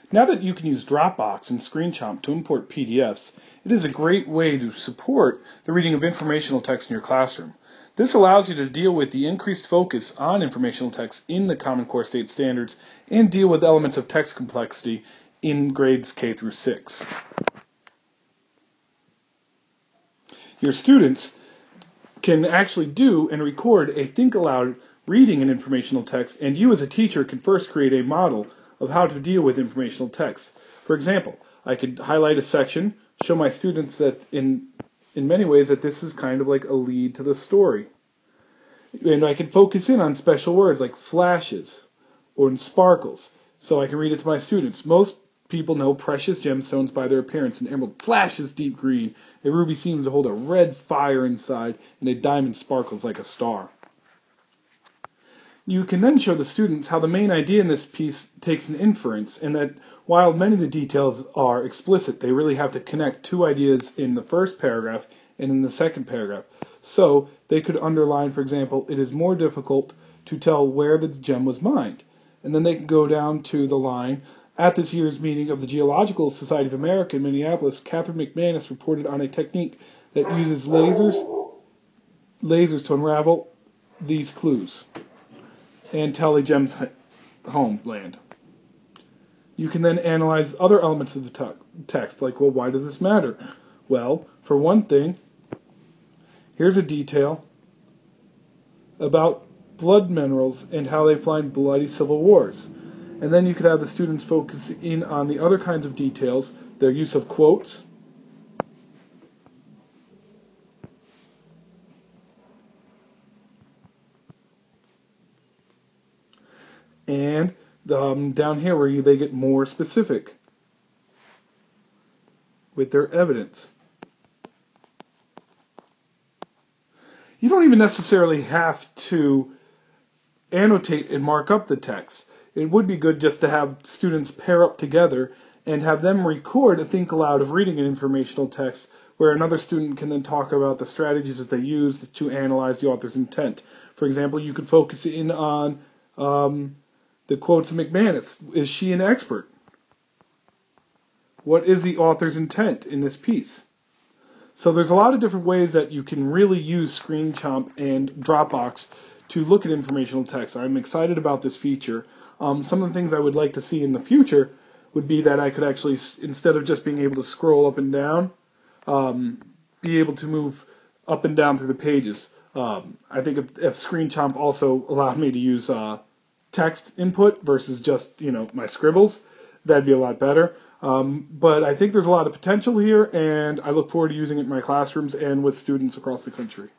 Now that you can use Dropbox and Screenchomp to import PDFs, it is a great way to support the reading of informational text in your classroom. This allows you to deal with the increased focus on informational text in the Common Core State Standards and deal with elements of text complexity in grades K through 6. Your students can actually do and record a think aloud reading in informational text, and you as a teacher can first create a model of how to deal with informational text. For example, I could highlight a section, show my students that in many ways that this is kind of like a lead to the story. And I can focus in on special words like flashes or sparkles, so I can read it to my students. Most people know precious gemstones by their appearance. An emerald flashes deep green, a ruby seems to hold a red fire inside, and a diamond sparkles like a star. You can then show the students how the main idea in this piece takes an inference, and that while many of the details are explicit, they really have to connect two ideas in the first paragraph and in the second paragraph. So they could underline, for example, it is more difficult to tell where the gem was mined. And then they can go down to the line, at this year's meeting of the Geological Society of America in Minneapolis, Catherine McManus reported on a technique that uses lasers to unravel these clues and tell a gem's homeland. You can then analyze other elements of the text, like, well, why does this matter? Well, for one thing, here's a detail about blood minerals and how they find bloody civil wars. And then you could have the students focus in on the other kinds of details, their use of quotes, and down here where they get more specific with their evidence. You don't even necessarily have to annotate and mark up the text. It would be good just to have students pair up together and have them record a think aloud of reading an informational text where another student can then talk about the strategies that they use to analyze the author's intent. For example, you could focus in on the quotes of McManus. Is she an expert? What is the author's intent in this piece? So there's a lot of different ways that you can really use Screenchomp and Dropbox to look at informational text. I'm excited about this feature. Some of the things I would like to see in the future would be that I could actually, instead of just being able to scroll up and down, be able to move up and down through the pages. I think if Screenchomp also allowed me to use text input versus just, my scribbles, that'd be a lot better. But I think there's a lot of potential here, and I look forward to using it in my classrooms and with students across the country.